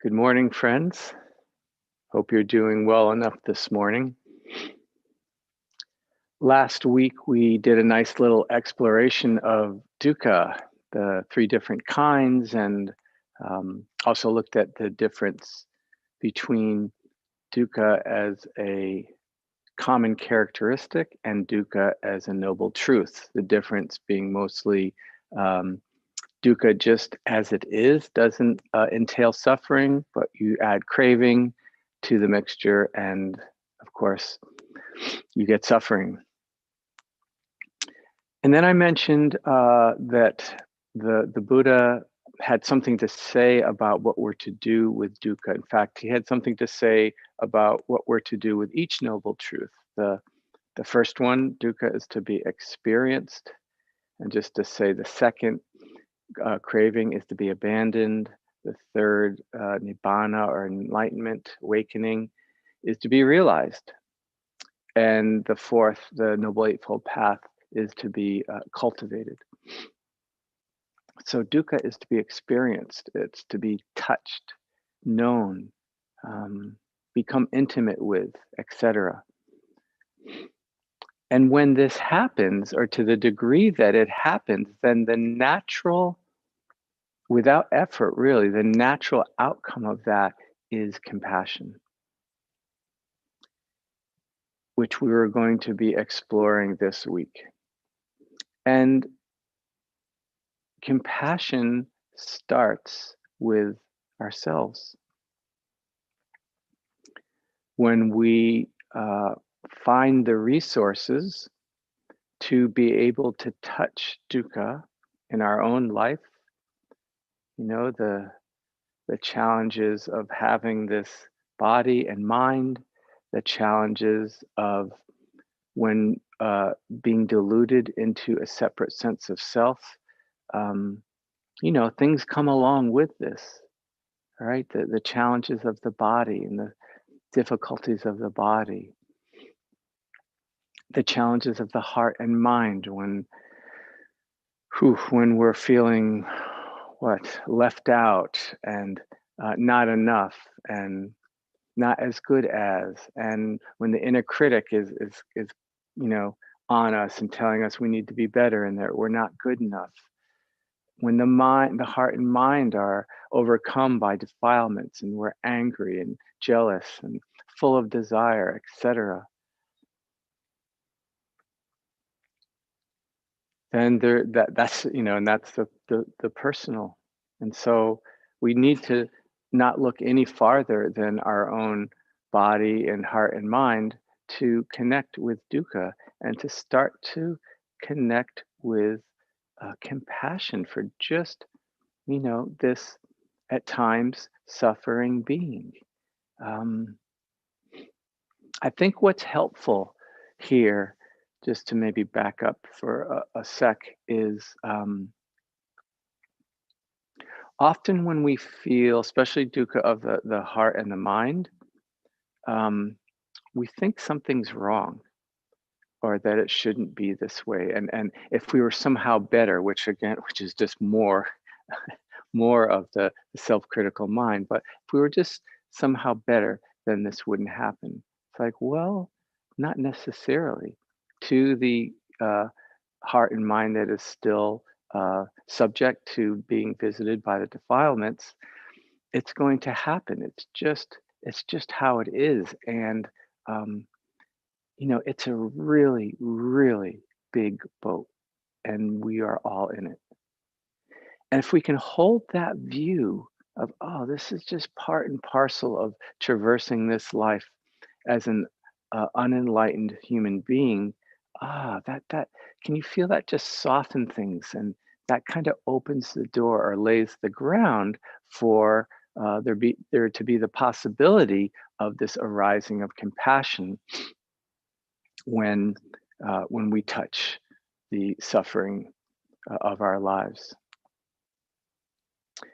Good morning, friends. Hope you're doing well enough this morning. Last week, we did a nice little exploration of dukkha, the three different kinds, and also looked at the difference between dukkha as a common characteristic and dukkha as a noble truth. The difference being mostly dukkha just as it is doesn't entail suffering, but you add craving to the mixture, and of course, you get suffering. And then I mentioned that the Buddha had something to say about what we're to do with dukkha. In fact, he had something to say about what we're to do with each noble truth. The first one, dukkha, is to be experienced. And just to say the second, craving, is to be abandoned. The third, nibbana, or enlightenment, awakening, is to be realized. And the fourth, the Noble Eightfold Path, is to be cultivated. So dukkha is to be experienced. It's to be touched, known, become intimate with, etc. And when this happens, or to the degree that it happens, then the natural, without effort really, the natural outcome of that is compassion, which we were going to be exploring this week. And compassion starts with ourselves. When we find the resources to be able to touch dukkha in our own life, the challenges of having this body and mind, the challenges of when being deluded into a separate sense of self, things come along with this, right? The challenges of the body and the difficulties of the body, the challenges of the heart and mind when we're feeling left out and not enough and not as good as, and when the inner critic is on us and telling us we need to be better and that we're not good enough. When the heart and mind are overcome by defilements and we're angry and jealous and full of desire, etc. Then that's and that's the personal. And so we need to not look any farther than our own body and heart and mind to connect with dukkha and to start to connect with compassion for just this at times suffering being. I think what's helpful here, just to maybe back up for a sec, is often when we feel, especially dukkha of the heart and the mind, we think something's wrong or that it shouldn't be this way. And if we were somehow better, which is just more of the self-critical mind, but if we were just somehow better, then this wouldn't happen. It's like, well, not necessarily. To the heart and mind that is still subject to being visited by the defilements, it's going to happen. It's just how it is. And it's a really, really big boat, and we are all in it. And if we can hold that view of, oh, this is just part and parcel of traversing this life as an unenlightened human being, that can you feel that just soften things, and that kind of opens the door or lays the ground for there to be the possibility of this arising of compassion when we touch the suffering of our lives.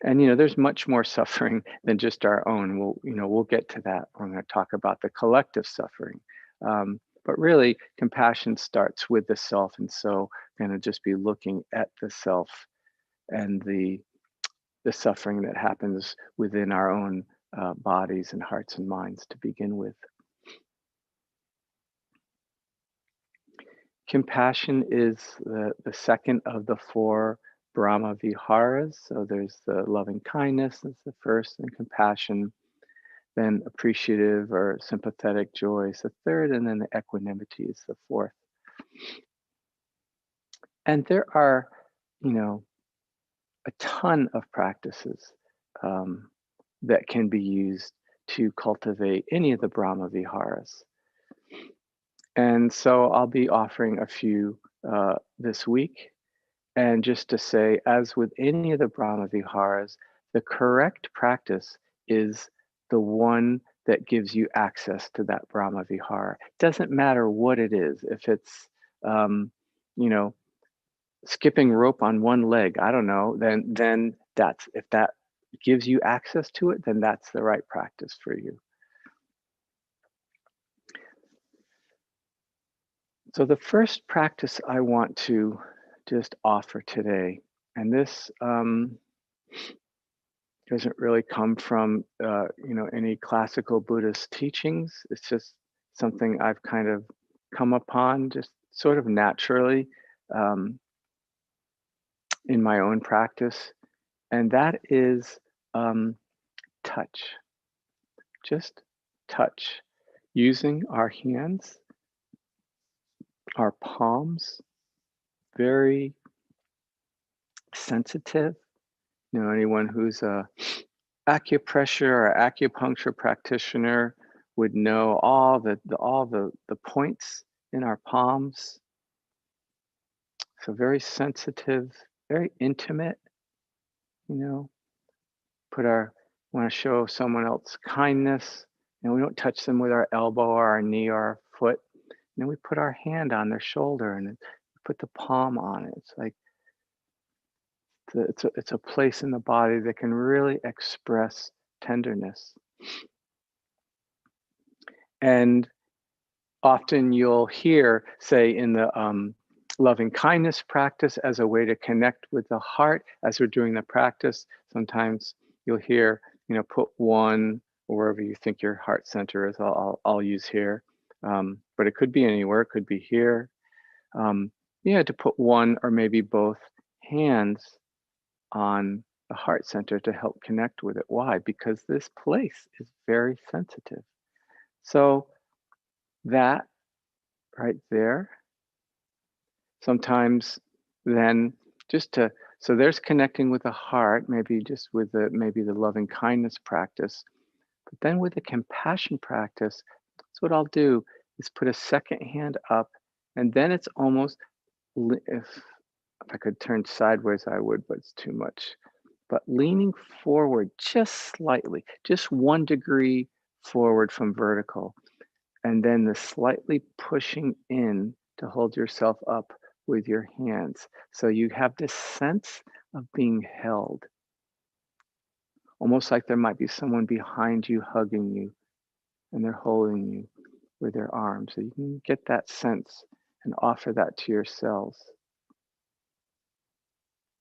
And there's much more suffering than just our own. We'll get to that. We're going to talk about the collective suffering. But really, compassion starts with the self, and so going to just be looking at the self and the suffering that happens within our own bodies and hearts and minds to begin with. Compassion is the second of the four Brahma Viharas. So there's the loving kindness, that's the first, and compassion. Then appreciative or sympathetic joy is the third, and then the equanimity is the fourth. And there are, a ton of practices that can be used to cultivate any of the Brahma Viharas. And so I'll be offering a few this week. And just to say, as with any of the Brahma Viharas, the correct practice is the one that gives you access to that Brahma Vihara. It doesn't matter what it is. If it's, skipping rope on one leg, I don't know, then that's, if that gives you access to it, then that's the right practice for you. So the first practice I want to just offer today, and this doesn't really come from any classical Buddhist teachings. It's just something I've kind of come upon just sort of naturally in my own practice, and that is touch. Just touch, using our hands, our palms, very sensitive. Anyone who's a acupressure or acupuncture practitioner would know all the points in our palms. So very sensitive, very intimate. Want to show someone else kindness, and we don't touch them with our elbow or our knee or our foot. We put our hand on their shoulder and put the palm on it. It's like it's a place in the body that can really express tenderness. And often you'll hear, say, in the loving kindness practice, as a way to connect with the heart, as we're doing the practice, sometimes you'll hear, put one wherever you think your heart center is. I'll use here, but it could be anywhere. It could be here. To put one or maybe both hands on the heart center to help connect with it. Why? Because this place is very sensitive. So that right there, sometimes then so there's connecting with the heart, maybe just with the loving kindness practice, but then with the compassion practice, that's what I'll do, is put a second hand up, and then it's almost, if I could turn sideways, I would, but it's too much. But leaning forward just slightly, just 1 degree forward from vertical, and then the slightly pushing in to hold yourself up with your hands. So you have this sense of being held, almost like there might be someone behind you hugging you, and they're holding you with their arms. So you can get that sense and offer that to yourselves.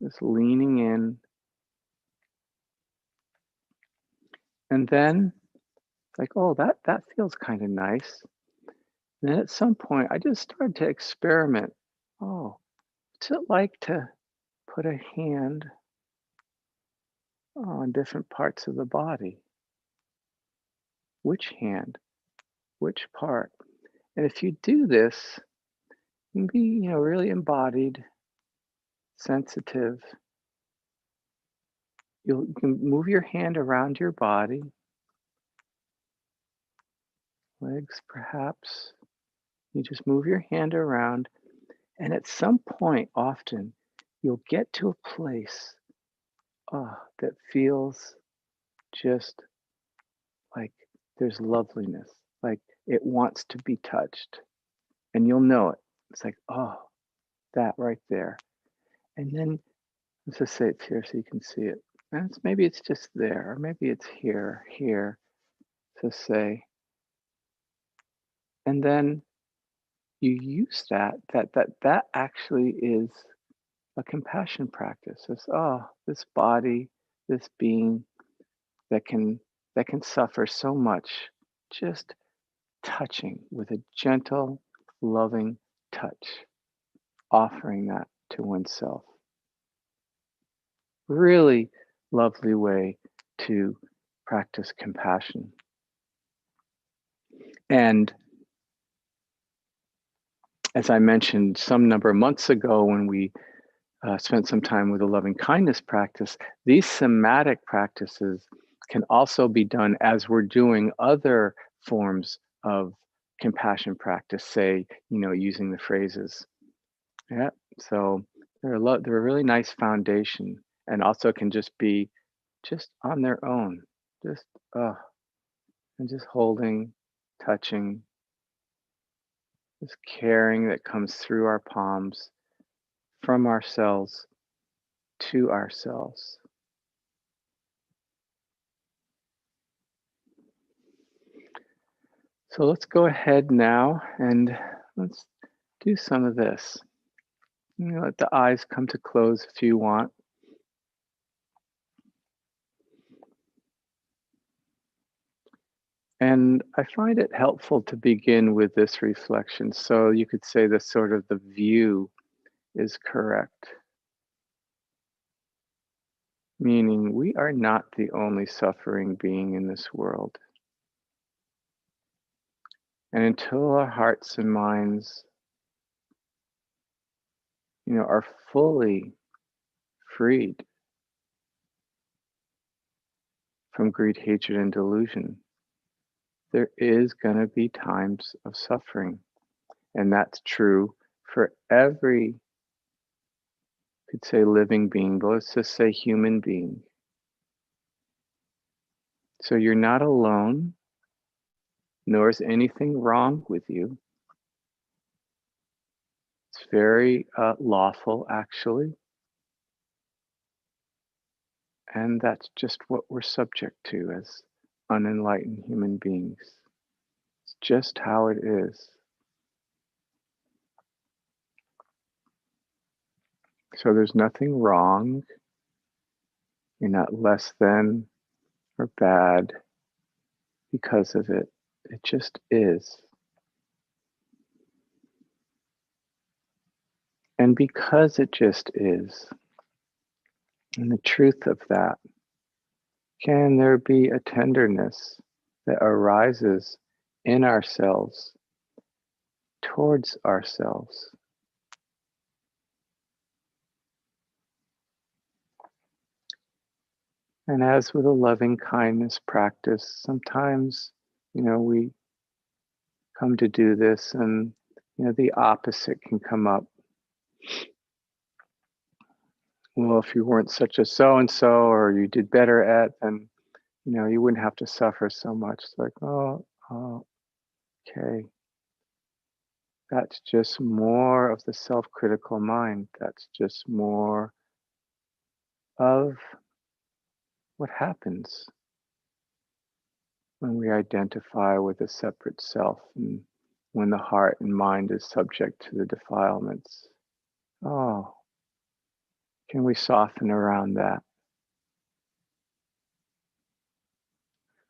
Just leaning in. And then like, oh, that feels kind of nice. And then at some point, I just started to experiment. Oh, what's it like to put a hand on different parts of the body? Which hand? Which part? And if you do this, you can be, really embodied, sensitive. You can move your hand around your body, legs perhaps. You just move your hand around, and at some point, often, you'll get to a place that feels just like there's loveliness, like it wants to be touched. And you'll know it. It's like, oh, that right there. And then let's just say it's here so you can see it. And maybe it's just there, or maybe it's here. So say, and then you use that actually is a compassion practice. It's, oh, this body, this being that can that can suffer so much, just touching with a gentle, loving touch, offering that to oneself. Really lovely way to practice compassion. And as I mentioned some number of months ago when we spent some time with a loving kindness practice, these somatic practices can also be done as we're doing other forms of compassion practice, say, using the phrases. Yeah, so they're a really nice foundation, and also can just be just on their own, just and just holding, touching, this caring that comes through our palms, from ourselves to ourselves. So let's go ahead now and let's do some of this. Let the eyes come to close if you want. And I find it helpful to begin with this reflection. So you could say the sort of the view is correct. Meaning we are not the only suffering being in this world. And until our hearts and minds, are fully freed from greed, hatred, and delusion, there is going to be times of suffering. And that's true for every, could say living being, but let's just say human being. So you're not alone, nor is anything wrong with you. It's very lawful, actually. And that's just what we're subject to as unenlightened human beings. It's just how it is. So there's nothing wrong. You're not less than or bad because of it. It just is. And because it just is, and the truth of that, can there be a tenderness that arises in ourselves towards ourselves? And as with a loving kindness practice, sometimes, we come to do this and, the opposite can come up. Well, if you weren't such a so-and-so or you did better at, then, you wouldn't have to suffer so much. It's like, oh, okay. That's just more of the self-critical mind. That's just more of what happens when we identify with a separate self and when the heart and mind is subject to the defilements. Oh, can we soften around that?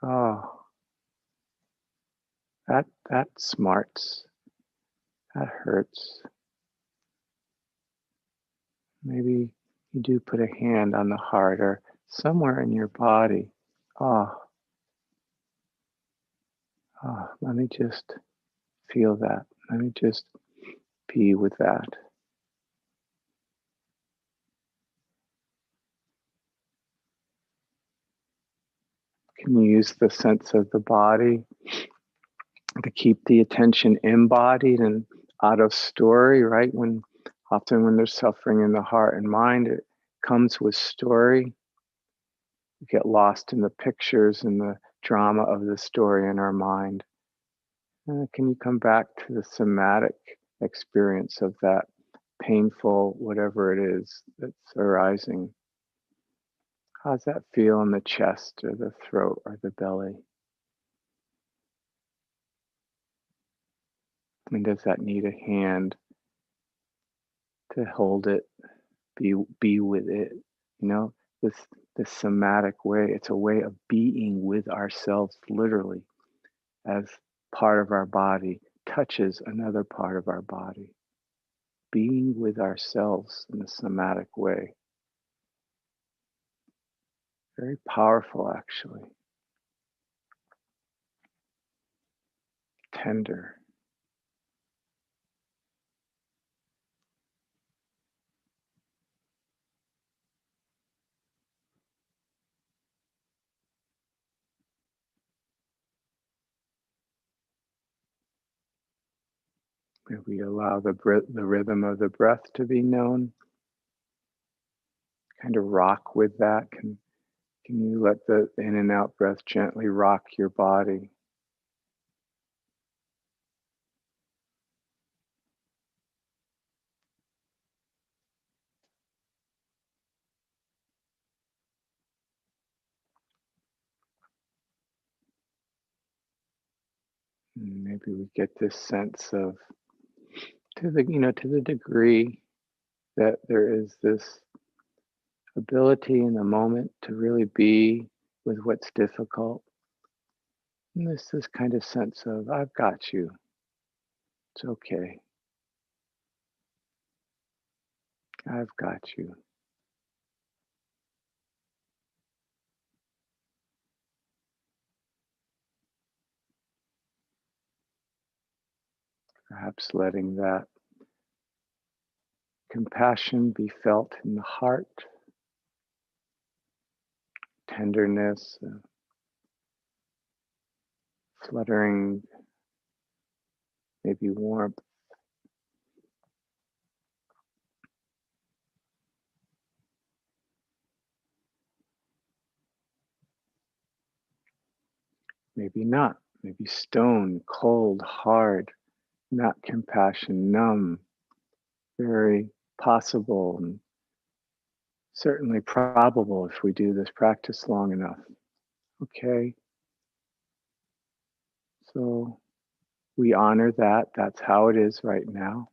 Oh, that smarts. That hurts. Maybe you do put a hand on the heart or somewhere in your body. Oh, let me just feel that. Let me just be with that. Can you use the sense of the body to keep the attention embodied and out of story, right? Often when there's suffering in the heart and mind, it comes with story. We get lost in the pictures and the drama of the story in our mind. Can you come back to the somatic experience of that painful, whatever it is that's arising? How's that feel in the chest or the throat or the belly? And does that need a hand to hold it, be with it? This this somatic way. It's a way of being with ourselves, literally, as part of our body touches another part of our body. Being with ourselves in a somatic way. Very powerful, actually. Tender. Maybe we allow the rhythm of the breath to be known. Kind of rock with that. Can you let the in and out breath gently rock your body? And maybe we get this sense of, to the degree that there is this ability in the moment to really be with what's difficult. And this kind of sense of, I've got you. It's okay. I've got you. Perhaps letting that compassion be felt in the heart, tenderness, fluttering, maybe warmth. Maybe not. Maybe stone, cold, hard, not compassion, numb, very possible and certainly probable if we do this practice long enough. Okay, so we honor that. That's how it is right now.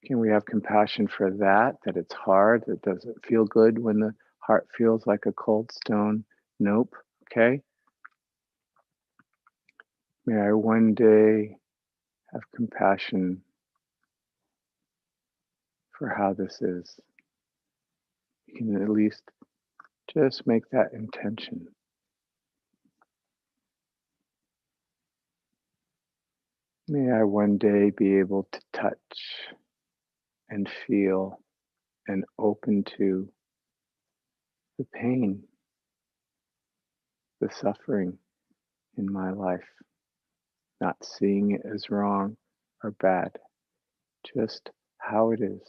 Can we have compassion for that it's hard, that doesn't feel good when the heart feels like a cold stone? Nope. Okay. May I one day have compassion for how this is. You can at least just make that intention. May I one day be able to touch and feel and open to the pain, the suffering in my life, not seeing it as wrong or bad, just how it is.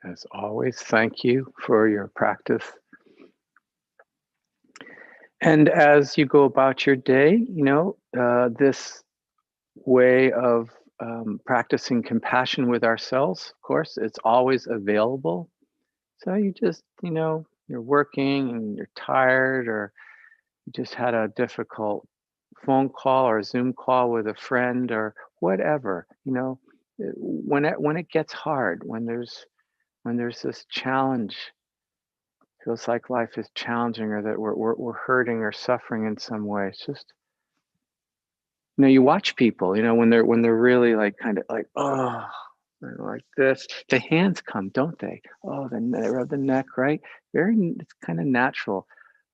As always, thank you for your practice. And as you go about your day, this way of practicing compassion with ourselves, of course, it's always available. So you just, you're working and you're tired, or you just had a difficult phone call or a Zoom call with a friend or whatever, when it gets hard, when there's this challenge, feels like life is challenging, or that we're hurting or suffering in some way. It's just, you watch people, when they're really like kind of like, oh, like this, the hands come, don't they? Oh, then they rub the neck, right? It's kind of natural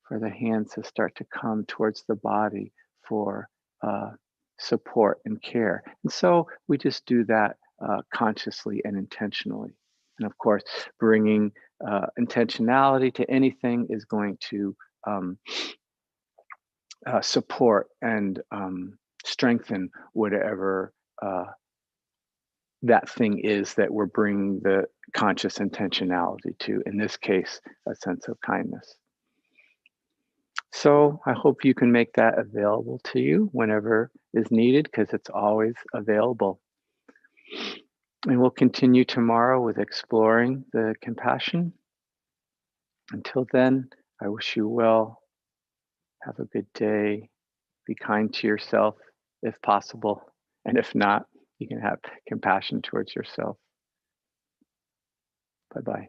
for the hands to start to come towards the body for support and care. And so we just do that consciously and intentionally. And of course, bringing intentionality to anything is going to um, support and strengthen whatever that thing is that we're bringing the conscious intentionality to, in this case, a sense of kindness. So I hope you can make that available to you whenever is needed, because it's always available. And we'll continue tomorrow with exploring the compassion. Until then, I wish you well. Have a good day. Be kind to yourself if possible. And if not, you can have compassion towards yourself. Bye-bye.